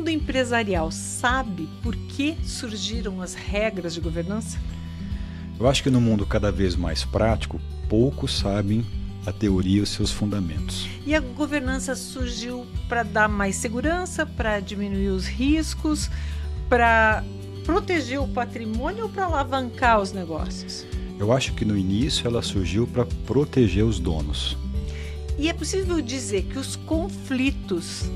mundo empresarial sabe por que surgiram as regras de governança? Eu acho que no mundo cada vez mais prático, poucos sabem a teoria e os seus fundamentos. E a governança surgiu para dar mais segurança, para diminuir os riscos, para proteger o patrimônio ou para alavancar os negócios? Eu acho que no início ela surgiu para proteger os donos. E é possível dizer que os conflitos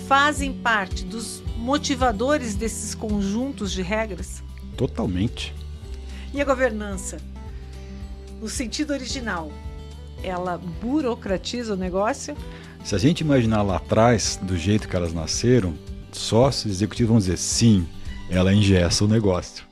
fazem parte dos motivadores desses conjuntos de regras? Totalmente. E a governança, no sentido original, ela burocratiza o negócio? Se a gente imaginar lá atrás, do jeito que elas nasceram, sócios executivos vão dizer sim, ela engessa o negócio.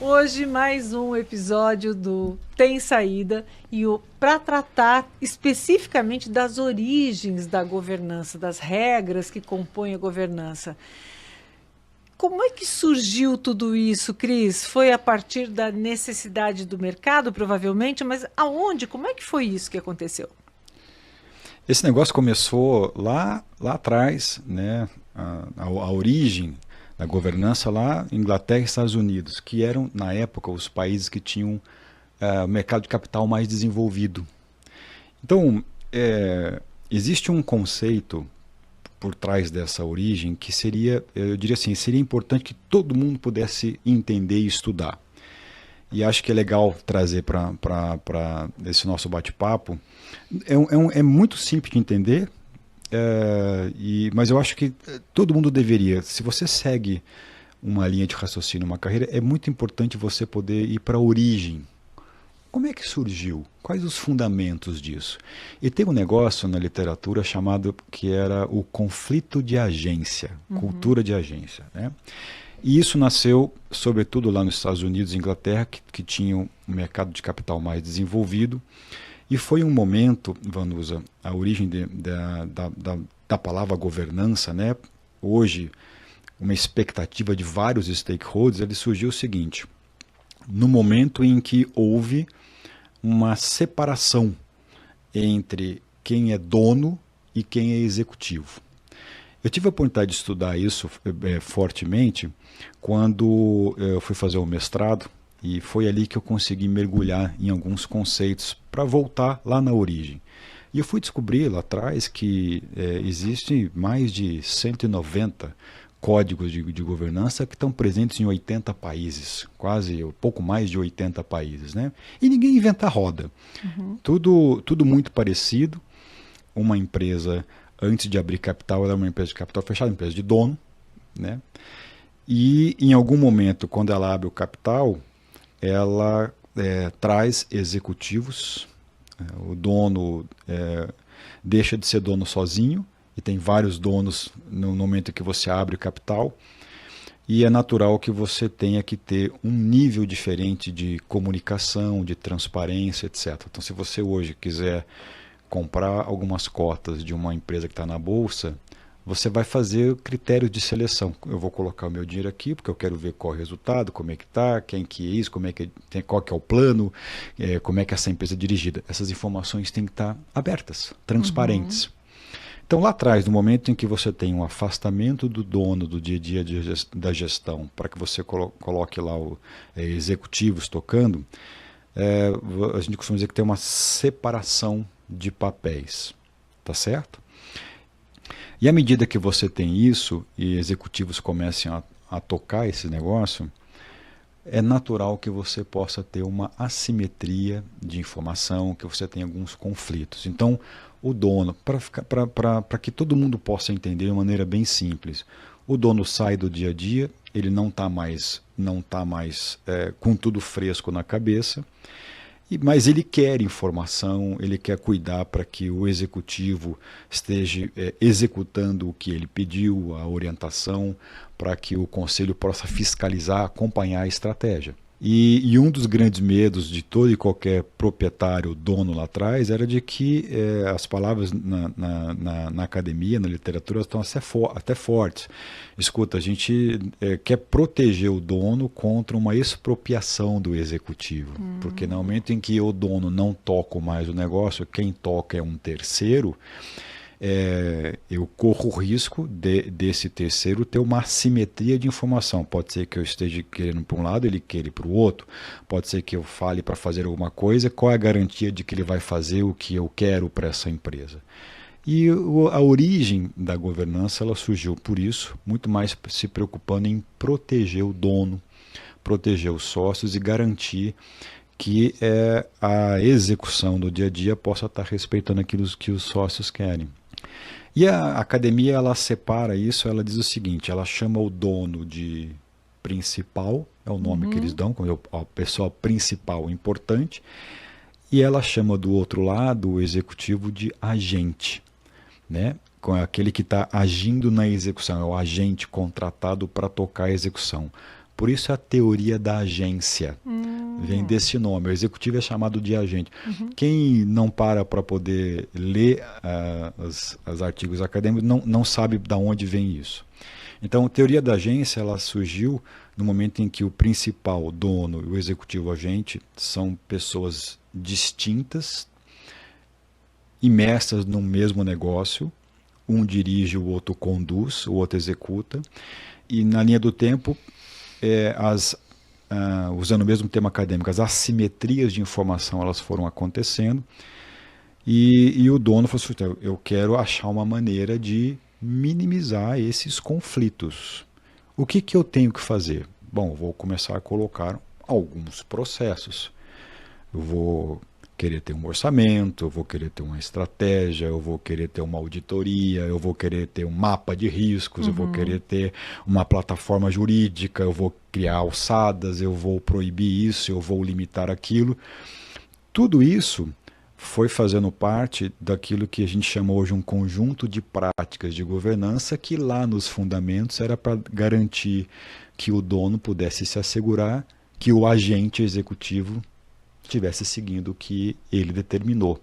Hoje mais um episódio do Tem Saída e para tratar especificamente das origens da governança, das regras que compõem a governança. Como é que surgiu tudo isso, Cris? Foi a partir da necessidade do mercado, provavelmente, mas aonde? Como é que foi isso que aconteceu? Esse negócio começou lá atrás, né? A origem da governança lá em Inglaterra e Estados Unidos, que eram, na época, os países que tinham o mercado de capital mais desenvolvido. Então, existe um conceito por trás dessa origem que seria, eu diria assim, seria importante que todo mundo pudesse entender e estudar. E acho que é legal trazer para esse nosso bate-papo. É muito simples de entender, mas eu acho que todo mundo deveria. Se você segue uma linha de raciocínio, uma carreira, é muito importante você poder ir para a origem. Como é que surgiu? Quais os fundamentos disso? E tem um negócio na literatura chamado que era o conflito de agência, cultura de agência, né? E isso nasceu, sobretudo lá nos Estados Unidos e Inglaterra, que tinham um mercado de capital mais desenvolvido. E foi um momento, Vanusa, a origem da palavra governança, né? Hoje, uma expectativa de vários stakeholders, ele surgiu o seguinte: no momento em que houve uma separação entre quem é dono e quem é executivo. Eu tive a oportunidade de estudar isso fortemente quando eu fui fazer o mestrado, e foi ali que eu consegui mergulhar em alguns conceitos para voltar lá na origem. E eu fui descobrir lá atrás que existem mais de 190 códigos de governança que estão presentes em 80 países, quase pouco mais de 80 países, né? E ninguém inventa a roda. Tudo muito parecido. Uma empresa, antes de abrir capital, ela era uma empresa de capital fechado, uma empresa de dono, né? E em algum momento, quando ela abre o capital, ela traz executivos. O dono deixa de ser dono sozinho, e tem vários donos no momento que você abre o capital, e é natural que você tenha que ter um nível diferente de comunicação, de transparência, etc. Então, se você hoje quiser comprar algumas cotas de uma empresa que está na bolsa, você vai fazer critérios de seleção. Eu vou colocar o meu dinheiro aqui porque eu quero ver qual é o resultado, como é que está, quem que é isso, qual que é o plano, como é que essa empresa é dirigida. Essas informações têm que estar abertas, transparentes. Então, lá atrás, no momento em que você tem um afastamento do dono do dia a dia da gestão, para que você coloque lá executivos tocando, a gente costuma dizer que tem uma separação de papéis, tá certo? E à medida que você tem isso e executivos comecem a tocar esse negócio, é natural que você possa ter uma assimetria de informação, que você tenha alguns conflitos. Então, o dono, para que todo mundo possa entender de uma maneira bem simples, o dono sai do dia a dia, ele não está mais com tudo fresco na cabeça, Mas ele quer informação, ele quer cuidar para que o executivo esteja executando o que ele pediu, a orientação, para que o conselho possa fiscalizar, acompanhar a estratégia. E um dos grandes medos de qualquer proprietário, dono lá atrás, era de que as palavras na academia, na literatura, estão até fortes. Escuta, a gente quer proteger o dono contra uma expropriação do executivo, porque no momento em que o dono não toca mais o negócio, quem toca é um terceiro, eu corro o risco desse terceiro ter uma assimetria de informação. Pode ser que eu esteja querendo para um lado, ele queira para o outro. Pode ser que eu fale para fazer alguma coisa, qual é a garantia de que ele vai fazer o que eu quero para essa empresa? E a origem da governança ela surgiu por isso, muito mais se preocupando em proteger o dono, proteger os sócios e garantir que a execução do dia a dia possa estar respeitando aquilo que os sócios querem. E a academia ela separa isso, ela diz o seguinte, ela chama o dono de principal, é o nome que eles dão, como a pessoa principal importante, e ela chama do outro lado o executivo de agente, né? Com aquele que está agindo na execução, é o agente contratado para tocar a execução. Por isso a teoria da agência vem desse nome. O executivo é chamado de agente. Quem não para poder ler os artigos acadêmicos não sabe de onde vem isso. Então, a teoria da agência ela surgiu no momento em que o principal, o dono e o executivo agente são pessoas distintas, imersas no mesmo negócio. Um dirige, o outro conduz, o outro executa. E na linha do tempo, usando o mesmo tema acadêmico, as assimetrias de informação elas foram acontecendo e o dono falou assim, eu quero achar uma maneira de minimizar esses conflitos. O que eu tenho que fazer? Bom, vou começar a colocar alguns processos. Eu vou querer ter um orçamento, eu vou querer ter uma estratégia, eu vou querer ter uma auditoria, eu vou querer ter um mapa de riscos, eu vou querer ter uma plataforma jurídica, eu vou criar alçadas, eu vou proibir isso, eu vou limitar aquilo. Tudo isso foi fazendo parte daquilo que a gente chama hoje um conjunto de práticas de governança que lá nos fundamentos era para garantir que o dono pudesse se assegurar que o agente executivo estivesse seguindo o que ele determinou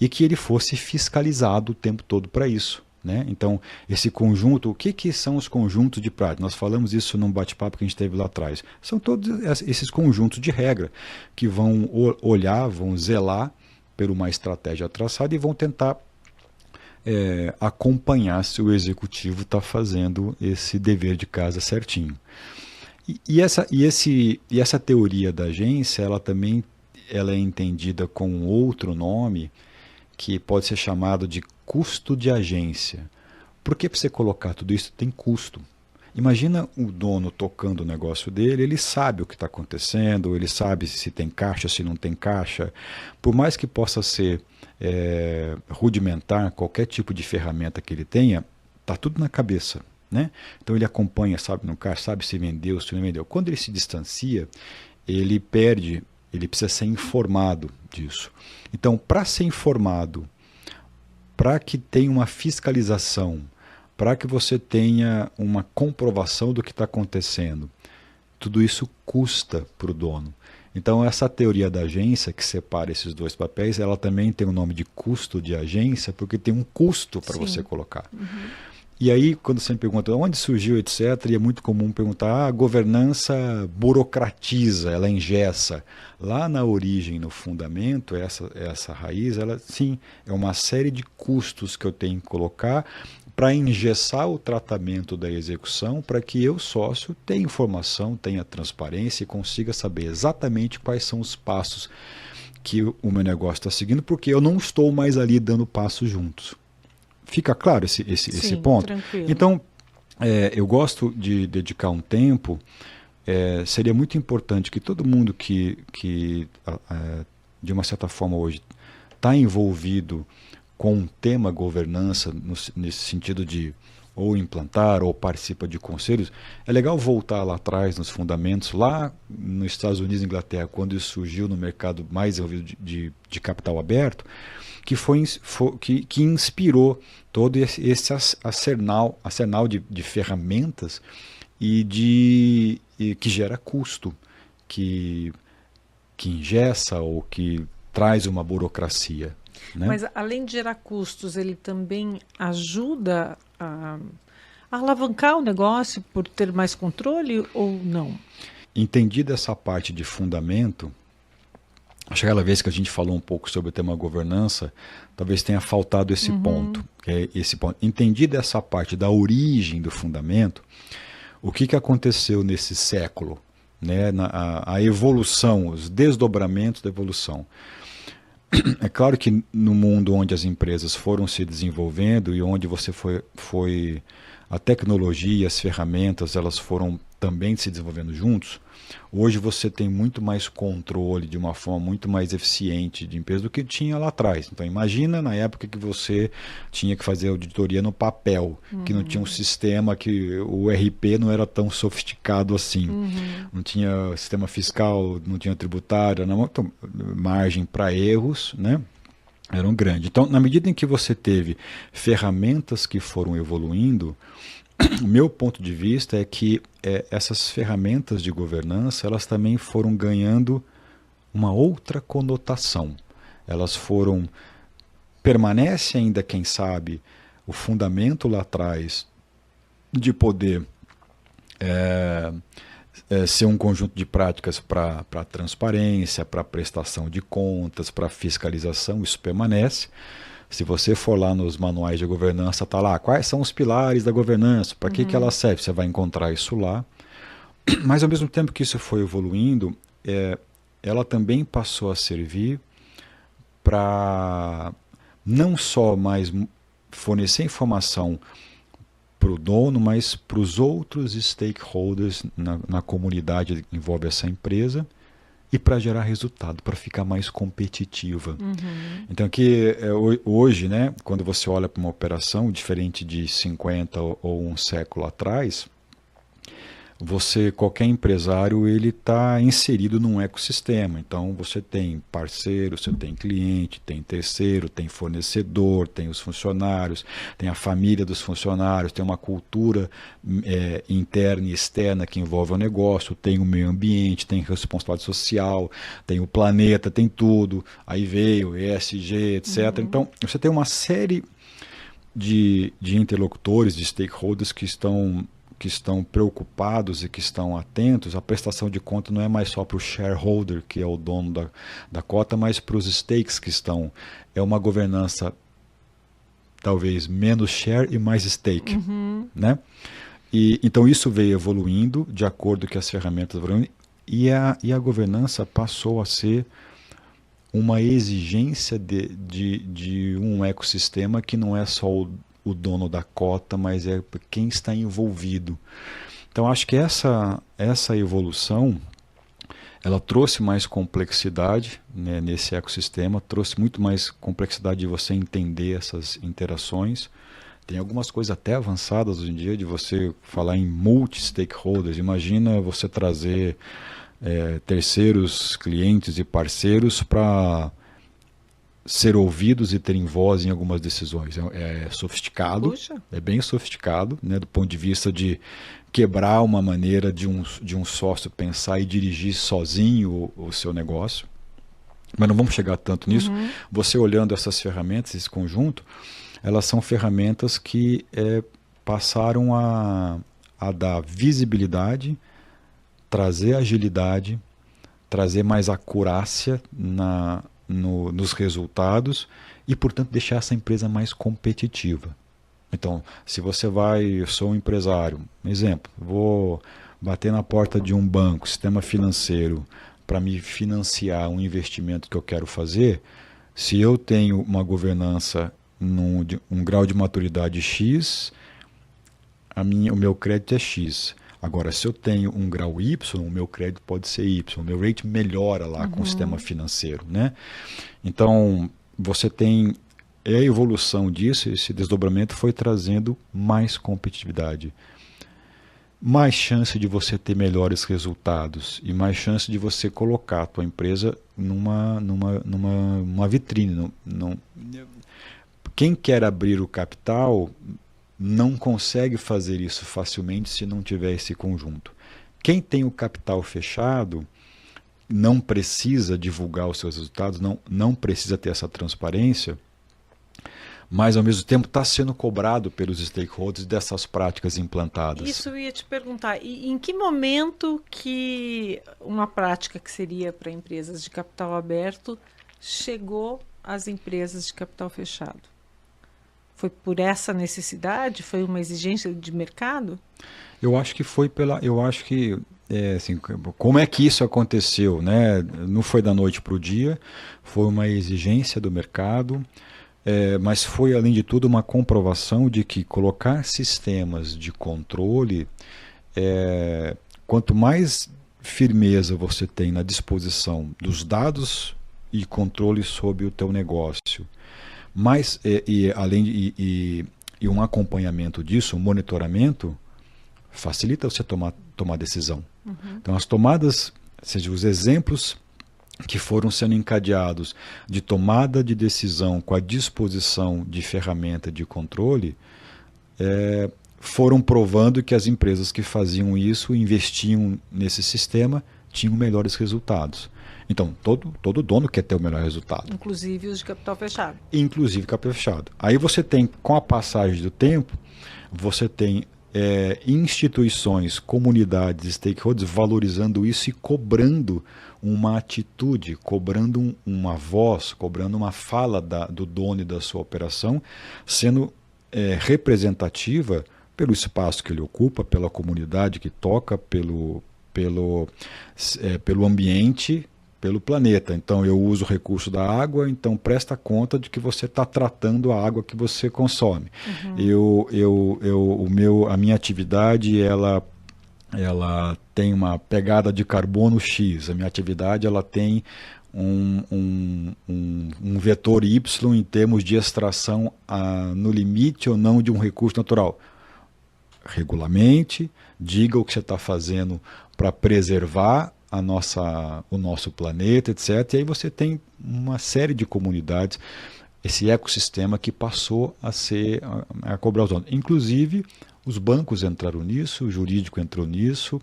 e que ele fosse fiscalizado o tempo todo para isso, né? Então, esse conjunto, o que são os conjuntos de práticas? Nós falamos isso num bate-papo que a gente teve lá atrás. São todos esses conjuntos de regra que vão olhar, vão zelar por uma estratégia traçada e vão tentar acompanhar se o executivo está fazendo esse dever de casa certinho. E essa teoria da agência, ela é entendida com outro nome que pode ser chamado de custo de agência. Porque para você colocar tudo isso tem custo. Imagina o dono tocando o negócio dele, ele sabe o que está acontecendo, ele sabe se tem caixa, se não tem caixa. Por mais que possa ser rudimentar, qualquer tipo de ferramenta que ele tenha, está tudo na cabeça, né? Então ele acompanha, sabe no caixa, sabe se vendeu, se não vendeu. Quando ele se distancia, ele perde. Ele precisa ser informado disso. Então, para ser informado, para que tenha uma fiscalização, para que você tenha uma comprovação do que está acontecendo, tudo isso custa para o dono. Então, essa teoria da agência, que separa esses dois papéis, ela também tem o nome de custo de agência, porque tem um custo para você colocar. E aí, quando você me pergunta onde surgiu, etc., e é muito comum perguntar, a governança burocratiza, ela engessa. Lá na origem, no fundamento, essa raiz, ela sim, é uma série de custos que eu tenho que colocar para engessar o tratamento da execução, para que eu, sócio, tenha informação, tenha transparência e consiga saber exatamente quais são os passos que o meu negócio está seguindo, porque eu não estou mais ali dando passos juntos. Fica claro esse ponto? Tranquilo. Então, eu gosto de dedicar um tempo, seria muito importante que todo mundo que de uma certa forma hoje está envolvido com o tema governança, nesse sentido de ou implantar, ou participa de conselhos, é legal voltar lá atrás nos fundamentos, lá nos Estados Unidos e Inglaterra, quando isso surgiu no mercado mais desenvolvido de capital aberto, que inspirou todo esse arsenal de ferramentas e que gera custo, que engessa ou que traz uma burocracia. Né? Mas além de gerar custos, ele também ajuda a alavancar o negócio por ter mais controle ou não? Entendida essa parte de fundamento, acho que aquela vez que a gente falou um pouco sobre o tema governança, talvez tenha faltado esse ponto. Esse ponto. Entendida essa parte da origem do fundamento, o que aconteceu nesse século? Né? A evolução, os desdobramentos da evolução. É claro que no mundo onde as empresas foram se desenvolvendo e onde a tecnologia e as ferramentas elas foram também se desenvolvendo juntos, hoje você tem muito mais controle de uma forma muito mais eficiente de empresa do que tinha lá atrás. Então imagina na época que você tinha que fazer auditoria no papel, que não tinha um sistema, que o RP não era tão sofisticado assim, não tinha sistema fiscal, não tinha tributário, então, margem para erros, né? Eram grandes. Então, na medida em que você teve ferramentas que foram evoluindo, o meu ponto de vista é que essas ferramentas de governança, elas também foram ganhando uma outra conotação. Elas permanece ainda, quem sabe, o fundamento lá atrás de poder ser um conjunto de práticas para transparência, para prestação de contas, para fiscalização, isso permanece. Se você for lá nos manuais de governança, está lá, quais são os pilares da governança, para que ela serve, você vai encontrar isso lá. Mas ao mesmo tempo que isso foi evoluindo, ela também passou a servir para não só mais fornecer informação para o dono, mas para os outros stakeholders na comunidade que envolve essa empresa, e para gerar resultado, para ficar mais competitiva. Então, hoje, né, quando você olha para uma operação diferente de 50 ou um século atrás, qualquer empresário, ele está inserido num ecossistema. Então, você tem parceiro, você tem cliente, tem terceiro, tem fornecedor, tem os funcionários, tem a família dos funcionários, tem uma cultura interna e externa que envolve o negócio, tem o meio ambiente, tem responsabilidade social, tem o planeta, tem tudo. Aí veio ESG, etc. Então, você tem uma série de interlocutores, de stakeholders que estão preocupados e que estão atentos. A prestação de conta não é mais só para o shareholder, que é o dono da cota, mas para os stakes que estão. É uma governança talvez menos share e mais stake. Né? Então isso veio evoluindo de acordo com as ferramentas evoluindo, e a governança passou a ser uma exigência de um ecossistema que não é só o dono da cota, mas é quem está envolvido. Então, acho que essa evolução, ela trouxe mais complexidade, né, nesse ecossistema, trouxe muito mais complexidade de você entender essas interações. Tem algumas coisas até avançadas hoje em dia de você falar em multi-stakeholders. Imagina você trazer terceiros, clientes e parceiros para ser ouvidos e terem voz em algumas decisões. É sofisticado. Puxa. É bem sofisticado, né, do ponto de vista de quebrar uma maneira de um sócio pensar e dirigir sozinho o seu negócio. Mas não vamos chegar tanto nisso. Você olhando essas ferramentas, esse conjunto, elas são ferramentas que passaram a dar visibilidade, trazer agilidade, trazer mais acurácia nos resultados e, portanto, deixar essa empresa mais competitiva. Então, se você eu sou um empresário, exemplo, vou bater na porta de um banco, sistema financeiro, para me financiar um investimento que eu quero fazer, se eu tenho uma governança um grau de maturidade X, o meu crédito é X. Agora, se eu tenho um grau Y, o meu crédito pode ser Y. O meu rate melhora lá com o sistema financeiro, né? Então, você tem a evolução disso, esse desdobramento foi trazendo mais competitividade, mais chance de você ter melhores resultados e mais chance de você colocar a tua empresa numa vitrine. Quem quer abrir o capital não consegue fazer isso facilmente se não tiver esse conjunto. Quem tem o capital fechado não precisa divulgar os seus resultados, não precisa ter essa transparência, mas ao mesmo tempo está sendo cobrado pelos stakeholders dessas práticas implantadas. Isso eu ia te perguntar. E em que momento que uma prática que seria para empresas de capital aberto chegou às empresas de capital fechado? Foi por essa necessidade? Foi uma exigência de mercado? Eu acho que foi assim, como é que isso aconteceu, né? Não foi da noite para o dia, foi uma exigência do mercado. Mas foi, além de tudo, uma comprovação de que colocar sistemas de controle, quanto mais firmeza você tem na disposição dos dados e controle sobre o teu negócio, e um acompanhamento disso, um monitoramento, facilita você tomar decisão. Uhum. Então, as tomadas, ou seja, os exemplos que foram sendo encadeados de tomada de decisão com a disposição de ferramenta de controle, foram provando que as empresas que faziam isso, investiam nesse sistema, tinham melhores resultados. Então, todo dono quer ter o melhor resultado. Inclusive os de capital fechado. Inclusive capital fechado. Aí você tem, com a passagem do tempo, você tem instituições, comunidades, stakeholders valorizando isso e cobrando uma atitude, cobrando uma voz, cobrando uma fala do dono e da sua operação, sendo representativa pelo espaço que ele ocupa, pela comunidade que toca, pelo ambiente, pelo planeta. Então eu uso o recurso da água, então presta conta de que você está tratando a água que você consome. Uhum. A minha atividade ela tem uma pegada de carbono X. A minha atividade ela tem um vetor Y em termos de extração no limite ou não de um recurso natural. Regulamente, diga o que você está fazendo para preservar o nosso planeta, etc. E aí você tem uma série de comunidades, esse ecossistema que passou a cobrar os donos. Inclusive, os bancos entraram nisso, o jurídico entrou nisso,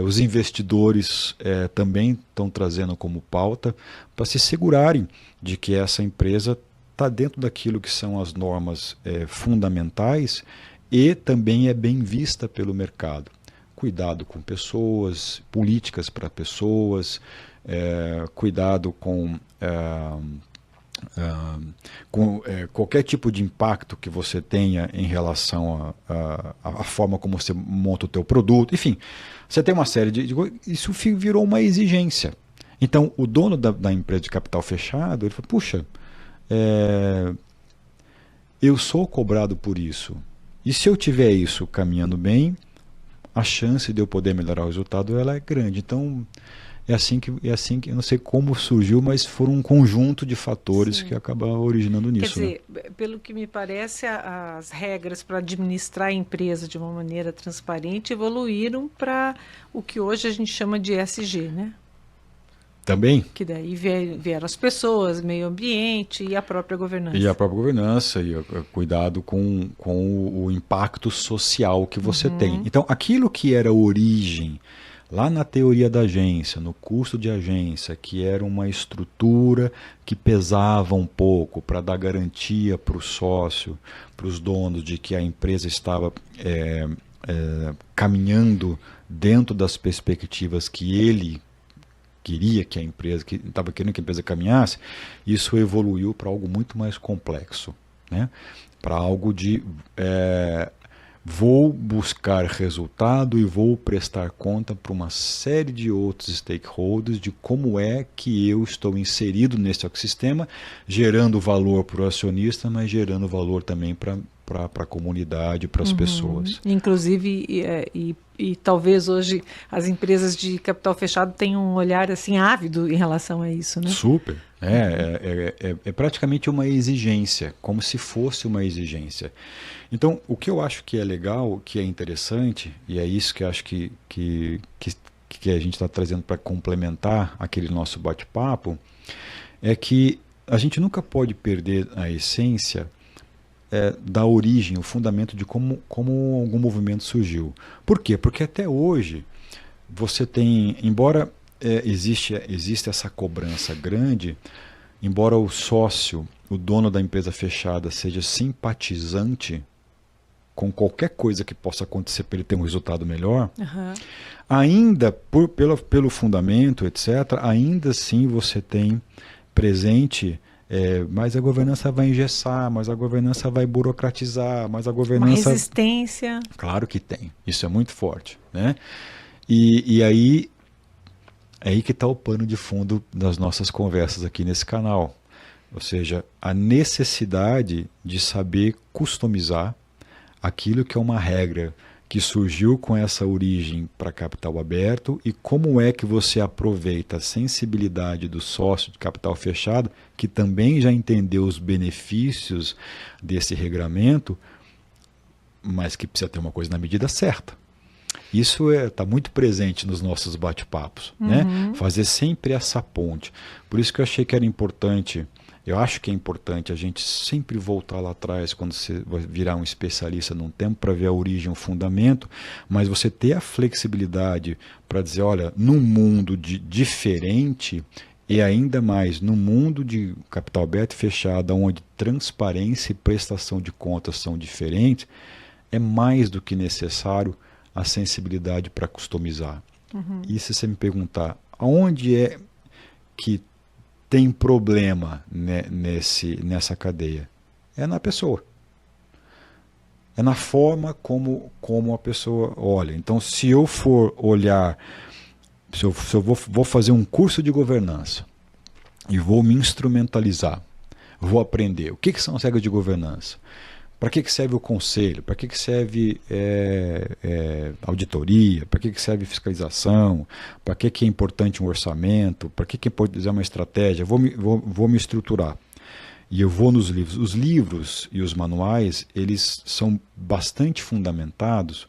os investidores também estão trazendo como pauta para se segurarem de que essa empresa está dentro daquilo que são as normas fundamentais e também é bem vista pelo mercado. Cuidado com pessoas, políticas para pessoas, cuidado com qualquer tipo de impacto que você tenha em relação à forma como você monta o teu produto. Enfim, você tem uma série de coisas. Isso virou uma exigência. Então, o dono da empresa de capital fechado, ele falou, puxa, eu sou cobrado por isso. E se eu tiver isso caminhando bem, a chance de eu poder melhorar o resultado ela é grande. Então, é assim que eu não sei como surgiu, mas foram um conjunto de fatores Sim. que acabam originando nisso. Quer dizer, pelo que me parece, as regras para administrar a empresa de uma maneira transparente evoluíram para o que hoje a gente chama de ESG, né? Também. Que daí vieram as pessoas, meio ambiente e a própria governança. E a própria governança e cuidado com o impacto social que você tem. Então, aquilo que era origem lá na teoria da agência, no custo de agência, que era uma estrutura que pesava um pouco para dar garantia para o sócio, para os donos de que a empresa estava caminhando dentro das perspectivas que ele queria que a empresa, que estava querendo que a empresa caminhasse, isso evoluiu para algo muito mais complexo, né? Para algo de vou buscar resultado e vou prestar conta para uma série de outros stakeholders de como é que eu estou inserido nesse ecossistema, gerando valor para o acionista, mas gerando valor também para a comunidade, para as pessoas. Inclusive, e talvez hoje as empresas de capital fechado tenham um olhar assim ávido em relação a isso, né? Super. É praticamente uma exigência, como se fosse uma exigência. Então, o que eu acho que é legal, que é interessante, e é isso que eu acho que a gente está trazendo para complementar aquele nosso bate-papo, é que a gente nunca pode perder a essência da origem, o fundamento de como algum movimento surgiu. Por quê? Porque até hoje você tem, embora existe essa cobrança grande, embora o sócio, o dono da empresa fechada, seja simpatizante com qualquer coisa que possa acontecer para ele ter um resultado melhor, ainda pelo fundamento, etc., ainda assim você tem presente, mas a governança vai engessar, mas a governança vai burocratizar, mas a governança... Uma resistência. Claro que tem, isso é muito forte, né? E aí, é aí que está o pano de fundo das nossas conversas aqui nesse canal. Ou seja, a necessidade de saber customizar aquilo que é uma regra que surgiu com essa origem para capital aberto e como é que você aproveita a sensibilidade do sócio de capital fechado, que também já entendeu os benefícios desse regramento, mas que precisa ter uma coisa na medida certa. Isso está muito presente nos nossos bate-papos, né? Fazer sempre essa ponte. Por isso que eu achei que era importante, eu acho que é importante a gente sempre voltar lá atrás, quando você vai virar um especialista num tempo, para ver a origem, o fundamento, mas você ter a flexibilidade para dizer, olha, num mundo diferente, e ainda mais no mundo de capital aberto e fechado, onde transparência e prestação de contas são diferentes, é mais do que necessário a sensibilidade para customizar. E se você me perguntar, aonde é que tem problema nessa cadeia? É na pessoa. É na forma como a pessoa olha. Então, se eu for olhar, se eu vou fazer um curso de governança e vou me instrumentalizar, vou aprender o que são as regras de governança, para que serve o conselho, para que serve auditoria, para que serve fiscalização, para que é importante um orçamento, para que é importante uma estratégia, vou me estruturar. E eu vou nos livros. Os livros e os manuais, eles são bastante fundamentados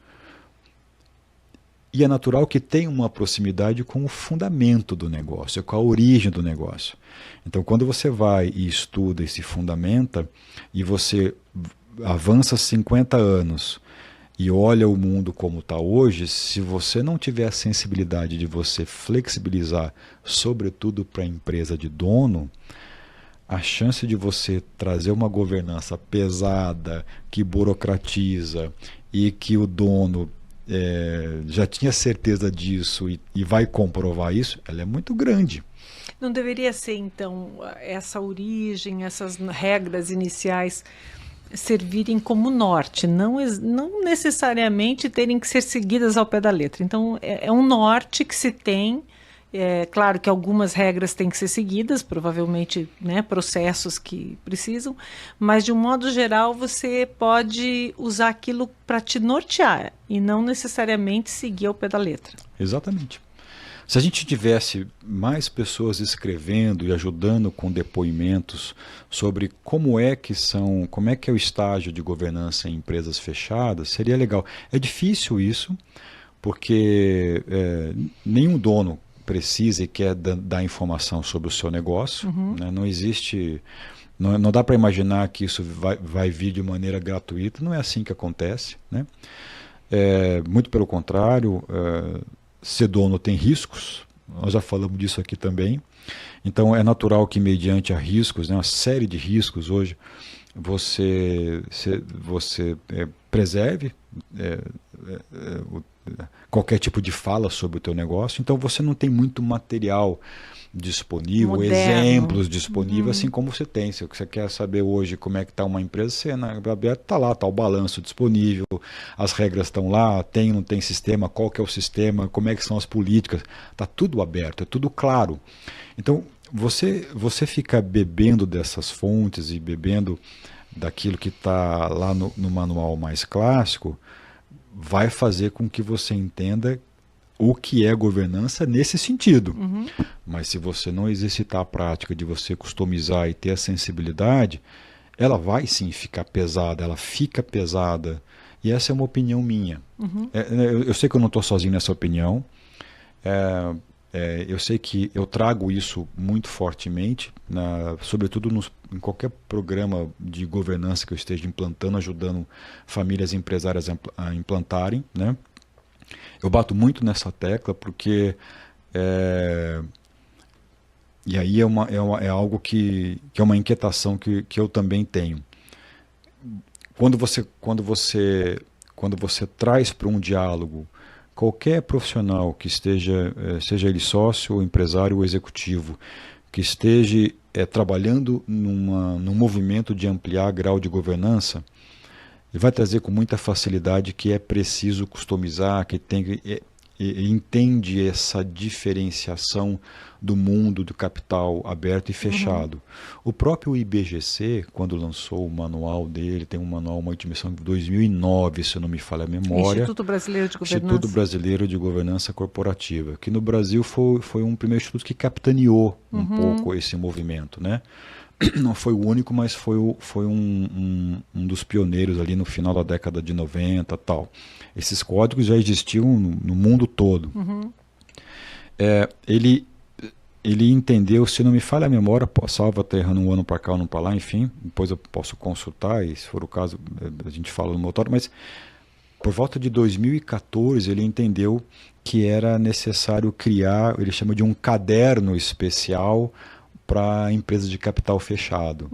e é natural que tenha uma proximidade com o fundamento do negócio, com a origem do negócio. Então, quando você vai e estuda e se fundamenta e você avança 50 anos e olha o mundo como está hoje, se você não tiver a sensibilidade de você flexibilizar, sobretudo para a empresa de dono, a chance de você trazer uma governança pesada, que burocratiza e que o dono já tinha certeza disso e vai comprovar isso, ela é muito grande. Não deveria ser, então, essa origem, essas regras iniciais servirem como norte, não necessariamente terem que ser seguidas ao pé da letra. Então, é um norte que se tem. É claro que algumas regras têm que ser seguidas, provavelmente, né, processos que precisam, mas de um modo geral você pode usar aquilo para te nortear e não necessariamente seguir ao pé da letra. Exatamente. Se a gente tivesse mais pessoas escrevendo e ajudando com depoimentos sobre como é que é o estágio de governança em empresas fechadas, seria legal. É difícil isso, porque nenhum dono precisa e quer dar informação sobre o seu negócio. Né? Não existe, não dá para imaginar que isso vai vir de maneira gratuita. Não é assim que acontece, né? Muito pelo contrário. Ser dono tem riscos, nós já falamos disso aqui também. Então é natural que, mediante a riscos, né, uma série de riscos hoje, você preserve qualquer tipo de fala sobre o teu negócio. Então você não tem muito material disponível, moderno, exemplos disponíveis, assim como você tem. Se você quer saber hoje como é que está uma empresa, você está lá, está o balanço disponível, as regras estão lá, tem, não tem sistema, qual que é o sistema, como é que são as políticas, está tudo aberto, é tudo claro. Então, você fica bebendo dessas fontes e bebendo daquilo que está lá no manual mais clássico, vai fazer com que você entenda o que é governança nesse sentido. Mas se você não exercitar a prática de você customizar e ter a sensibilidade, ela vai sim ficar pesada, ela fica pesada. E essa é uma opinião minha. Eu sei que eu não estou sozinho nessa opinião. Eu sei que eu trago isso muito fortemente, sobretudo em qualquer programa de governança que eu esteja implantando, ajudando famílias empresárias a implantarem, né? Eu bato muito nessa tecla porque e aí é algo que é uma inquietação que eu também tenho. Quando você traz para um diálogo qualquer profissional que esteja, seja ele sócio, ou empresário ou executivo, que esteja trabalhando num movimento de ampliar grau de governança, ele vai trazer com muita facilidade que é preciso customizar, que entende essa diferenciação do mundo do capital aberto e fechado. O próprio IBGC, quando lançou o manual dele, tem um manual, uma admissão de 2009, se não me falha a memória. Instituto Brasileiro de Governança. Instituto Brasileiro de Governança Corporativa, que no Brasil foi um primeiro instituto que capitaneou um pouco esse movimento, né? Não foi o único, mas foi um dos pioneiros ali no final da década de 90 e tal. Esses códigos já existiam no mundo todo. Ele entendeu, se não me falha a memória, salvo até errando um ano para cá, um ano para lá, enfim, depois eu posso consultar e se for o caso a gente fala no motor, mas por volta de 2014 ele entendeu que era necessário criar, ele chama de um caderno especial para empresas de capital fechado.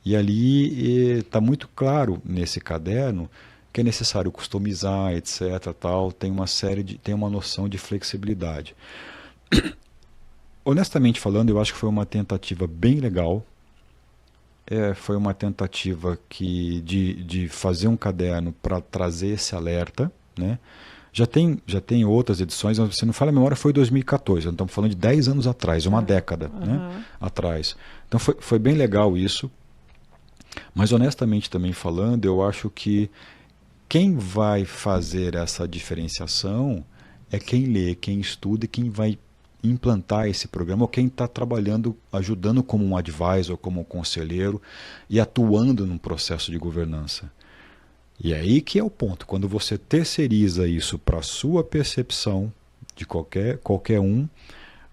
E ali está muito claro nesse caderno que é necessário customizar, etc. Tal, tem uma noção de flexibilidade. Honestamente falando, eu acho que foi uma tentativa bem legal. Foi uma tentativa de fazer um caderno para trazer esse alerta, né? Já tem outras edições, se não fala a memória, foi 2014, estamos falando de 10 anos atrás, uma década, né, atrás. Então foi bem legal isso, mas honestamente também falando, eu acho que quem vai fazer essa diferenciação é quem lê, quem estuda e quem vai implantar esse programa, ou quem está trabalhando, ajudando como um advisor, como um conselheiro e atuando num processo de governança. E é aí que é o ponto, quando você terceiriza isso para a sua percepção de qualquer um,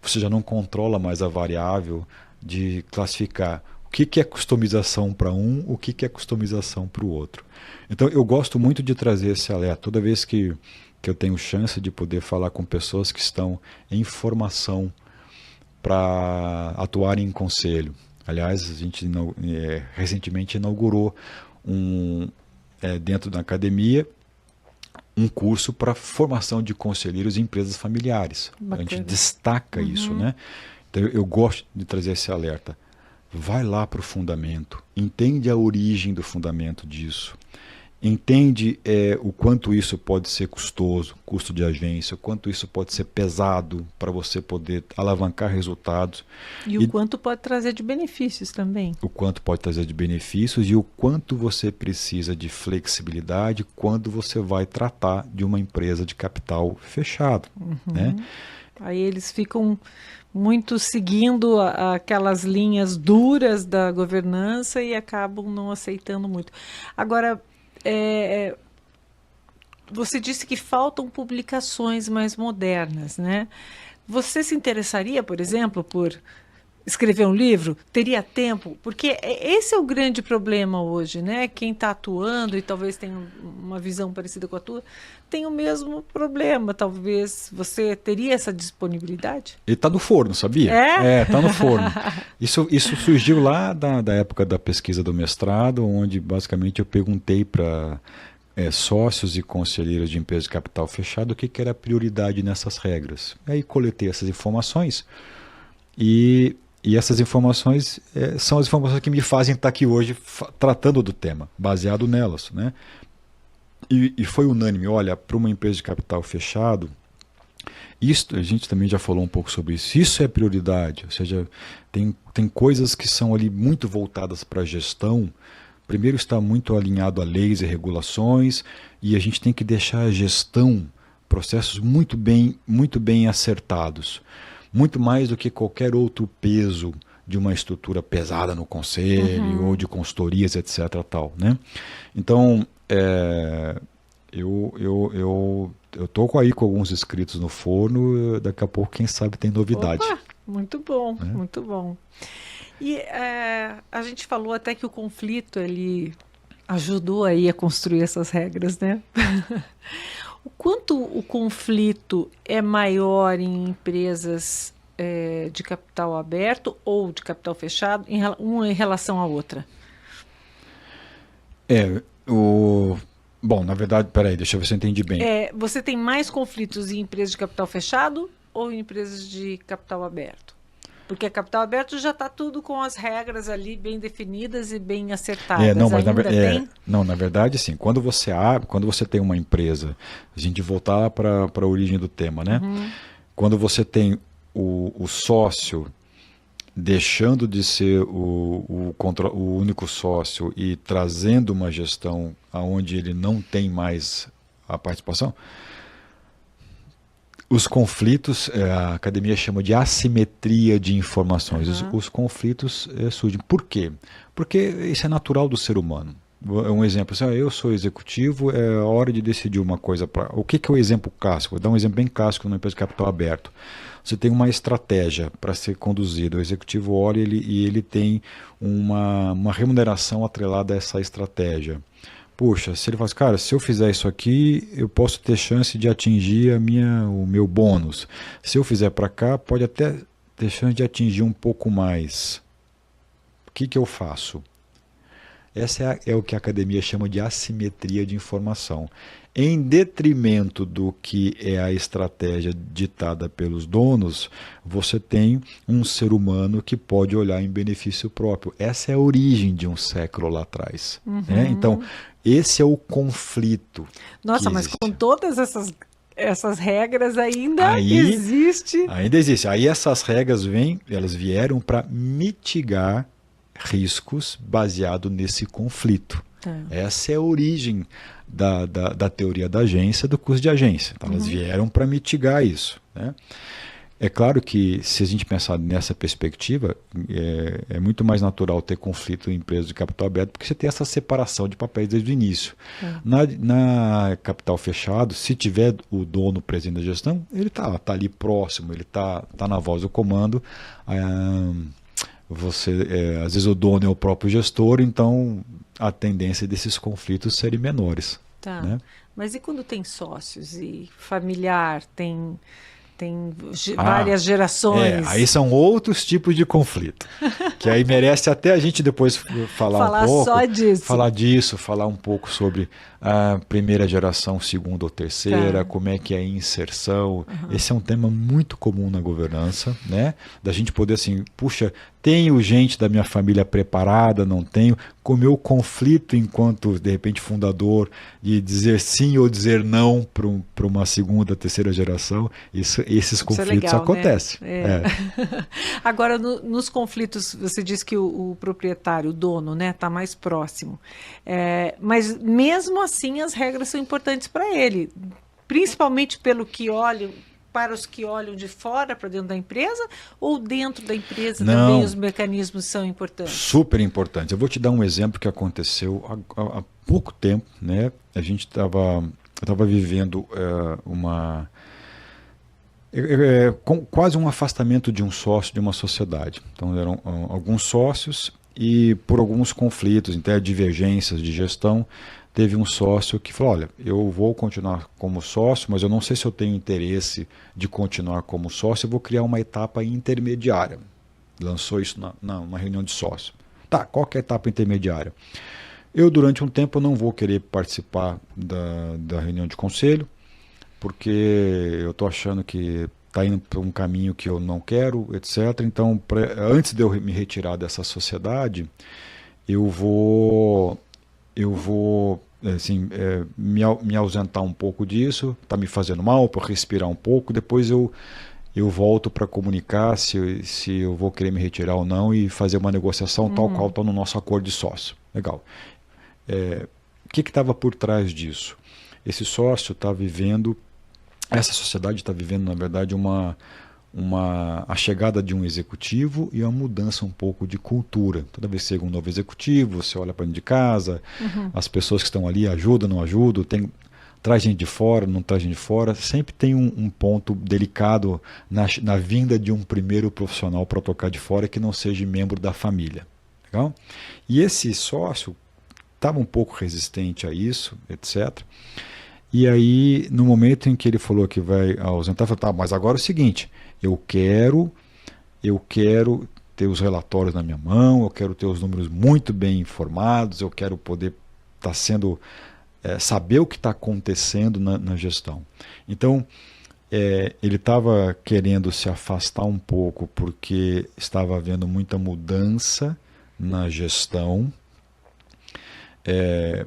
você já não controla mais a variável de classificar o que é customização para um, o que é customização para o outro. Então eu gosto muito de trazer esse alerta, toda vez que eu tenho chance de poder falar com pessoas que estão em formação para atuarem em conselho. Aliás, a gente recentemente inaugurou dentro da academia, um curso para formação de conselheiros em empresas familiares. Bacana. A gente destaca isso, né? Então eu gosto de trazer esse alerta. Vai lá para o fundamento, entende a origem do fundamento disso, entende o quanto isso pode ser custoso, custo de agência, o quanto isso pode ser pesado para você poder alavancar resultados. E o quanto pode trazer de benefícios também. O quanto pode trazer de benefícios e o quanto você precisa de flexibilidade quando você vai tratar de uma empresa de capital fechado, né? Aí eles ficam muito seguindo aquelas linhas duras da governança e acabam não aceitando muito. Agora, você disse que faltam publicações mais modernas, né? Você se interessaria, por exemplo, por escrever um livro? Teria tempo? Porque esse é o grande problema hoje, né? Quem está atuando e talvez tenha uma visão parecida com a tua, tem o mesmo problema. Talvez você teria essa disponibilidade? Ele está no forno, sabia? Está no forno. Isso surgiu lá da época da pesquisa do mestrado, onde basicamente eu perguntei para sócios e conselheiros de empresas de capital fechado o que era a prioridade nessas regras. Aí coletei essas informações e essas informações são as informações que me fazem estar aqui hoje tratando do tema, baseado nelas, né? E foi unânime, olha, para uma empresa de capital fechado, isso, a gente também já falou um pouco sobre isso, isso é prioridade, ou seja, tem coisas que são ali muito voltadas para a gestão. Primeiro está muito alinhado a leis e regulações, e a gente tem que deixar a gestão processos muito bem acertados, muito mais do que qualquer outro peso de uma estrutura pesada no conselho ou de consultorias, etc. Tal, né? Então, eu estou aí com alguns inscritos no forno, daqui a pouco, quem sabe, tem novidade. Opa, muito bom, Né? muito bom. E a gente falou até que o conflito, ele ajudou aí a construir essas regras, né? O quanto o conflito é maior em empresas de capital aberto ou de capital fechado, uma em relação à outra? Bom, na verdade, peraí, deixa eu ver se eu entendi bem. Você tem mais conflitos em empresas de capital fechado ou em empresas de capital aberto? Porque capital aberto já está tudo com as regras ali bem definidas e bem acertadas. Na verdade, sim. Quando você tem uma empresa, a gente voltar para a origem do tema, né? Quando você tem o sócio deixando de ser o único sócio e trazendo uma gestão onde ele não tem mais a participação, os conflitos, a academia chama de assimetria de informações. Os conflitos surgem. Por quê? Porque isso é natural do ser humano. Um exemplo, eu sou executivo, é hora de decidir uma coisa. O que é o exemplo clássico? Vou dar um exemplo bem clássico numa empresa de capital aberto. Você tem uma estratégia para ser conduzida. O executivo olha e ele tem uma remuneração atrelada a essa estratégia. Puxa, se ele fala assim, cara, se eu fizer isso aqui, eu posso ter chance de atingir o meu bônus. Se eu fizer para cá, pode até ter chance de atingir um pouco mais. O que eu faço? Essa é o que a academia chama de assimetria de informação. Em detrimento do que é a estratégia ditada pelos donos, você tem um ser humano que pode olhar em benefício próprio. Essa é a origem de um século lá atrás. Né? Então, esse é o conflito. Nossa, mas com todas essas regras ainda existe. Ainda existe. Aí essas regras elas vieram para mitigar riscos baseado nesse conflito. Essa é a origem da teoria da agência, do curso de agência. Então, elas vieram para mitigar isso. Né? É claro que, se a gente pensar nessa perspectiva, é muito mais natural ter conflito em empresas de capital aberto, porque você tem essa separação de papéis desde o início. Na capital fechado, se tiver o dono presente da gestão, ele está ali próximo, ele está na voz do comando. Às vezes o dono é o próprio gestor, então a tendência desses conflitos serem menores. Né? Mas e quando tem sócios e familiar, tem várias gerações? Aí são outros tipos de conflito, que aí merece até a gente depois falar um pouco. Só disso. Falar um pouco sobre a primeira geração, segunda ou terceira, como é que é a inserção. Esse é um tema muito comum na governança, né? Da gente poder assim, puxa, tenho gente da minha família preparada, não tenho, com o meu conflito enquanto, de repente, fundador, de dizer sim ou dizer não para uma segunda, terceira geração, esses conflitos acontecem. Né? Agora, nos conflitos, você diz que o proprietário, o dono, né, está mais próximo. Mas mesmo assim, as regras são importantes para ele, principalmente para os que olham de fora para dentro da empresa, ou dentro da empresa também os mecanismos são importantes? Super importantes. Eu vou te dar um exemplo que aconteceu há pouco tempo. Né? A gente estava vivendo quase um afastamento de um sócio de uma sociedade. Então eram alguns sócios e por alguns conflitos, até divergências de gestão, teve um sócio que falou, olha, eu vou continuar como sócio, mas eu não sei se eu tenho interesse de continuar como sócio, eu vou criar uma etapa intermediária. Lançou isso numa reunião de sócio. Tá, qual que é a etapa intermediária? Eu, durante um tempo, não vou querer participar da reunião de conselho, porque eu estou achando que está indo por um caminho que eu não quero, etc. Então, antes de eu me retirar dessa sociedade, eu vou assim, me ausentar um pouco disso, está me fazendo mal, para respirar um pouco, depois eu volto para comunicar se eu vou querer me retirar ou não e fazer uma negociação tal qual está no nosso acordo de sócio. Legal. O que estava por trás disso? Esse sócio está vivendo essa sociedade está vivendo, na verdade, a chegada de um executivo e uma mudança um pouco de cultura. Toda vez que chega um novo executivo, você olha para dentro de casa, as pessoas que estão ali ajudam, não ajudam, traz gente de fora, não traz gente de fora. Sempre tem um ponto delicado na vinda de um primeiro profissional para tocar de fora que não seja membro da família. Legal? E esse sócio estava um pouco resistente a isso, etc. E aí, no momento em que ele falou que vai ausentar, falou, tá, mas agora é o seguinte, eu quero ter os relatórios na minha mão, eu quero ter os números muito bem informados, eu quero poder estar saber o que está acontecendo na gestão. Então, ele estava querendo se afastar um pouco porque estava havendo muita mudança na gestão. É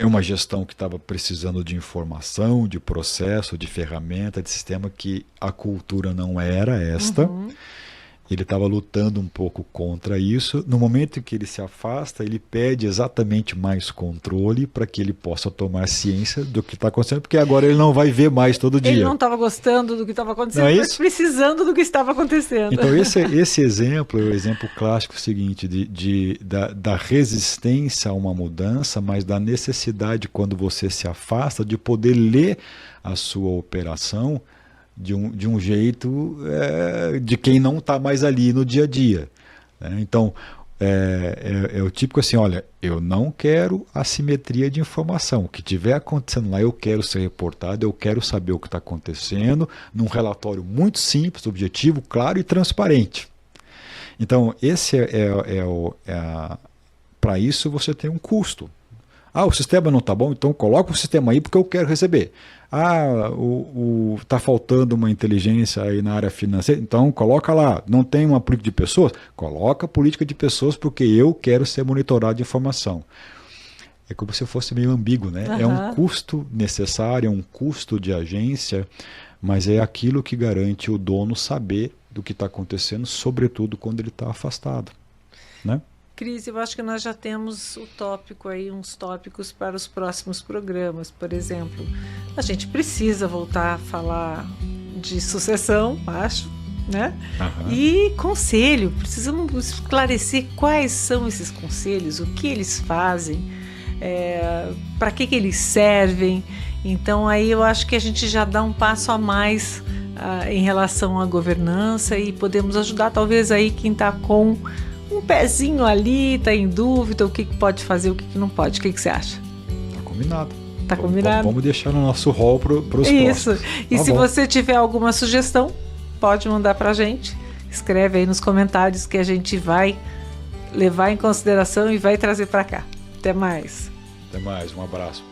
uma gestão que estava precisando de informação, de processo, de ferramenta, de sistema, que a cultura não era esta. Ele estava lutando um pouco contra isso. No momento em que ele se afasta, ele pede exatamente mais controle para que ele possa tomar ciência do que está acontecendo, porque agora ele não vai ver mais todo dia. Ele não estava gostando do que estava acontecendo, mas precisando do que estava acontecendo. Então esse exemplo é o exemplo clássico seguinte da resistência a uma mudança, mas da necessidade, quando você se afasta, de poder ler a sua operação de um jeito de quem não está mais ali no dia a dia. Né? Então, é o típico assim, olha, eu não quero assimetria de informação. O que estiver acontecendo lá, eu quero ser reportado, eu quero saber o que está acontecendo, num relatório muito simples, objetivo, claro e transparente. Então, para isso você tem um custo. O sistema não está bom, então coloca o sistema aí porque eu quero receber. Está faltando uma inteligência aí na área financeira, então coloca lá. Não tem uma política de pessoas? Coloca a política de pessoas porque eu quero ser monitorado de informação. É como se fosse meio ambíguo, né? É um custo necessário, é um custo de agência, mas é aquilo que garante o dono saber do que está acontecendo, sobretudo quando ele está afastado, né? Cris, eu acho que nós já temos o tópico aí, uns tópicos para os próximos programas. Por exemplo, a gente precisa voltar a falar de sucessão, acho, né? E conselho, precisamos esclarecer quais são esses conselhos, o que eles fazem, para que eles servem. Então aí eu acho que a gente já dá um passo a mais em relação à governança e podemos ajudar talvez aí quem está com um pezinho ali, está em dúvida, o que pode fazer, o que não pode. O que você acha? Tá combinado. Tá combinado? Vamos deixar no nosso hall para os próximos. Isso. E se você tiver alguma sugestão, pode mandar para a gente. Escreve aí nos comentários que a gente vai levar em consideração e vai trazer para cá. Até mais. Até mais. Um abraço.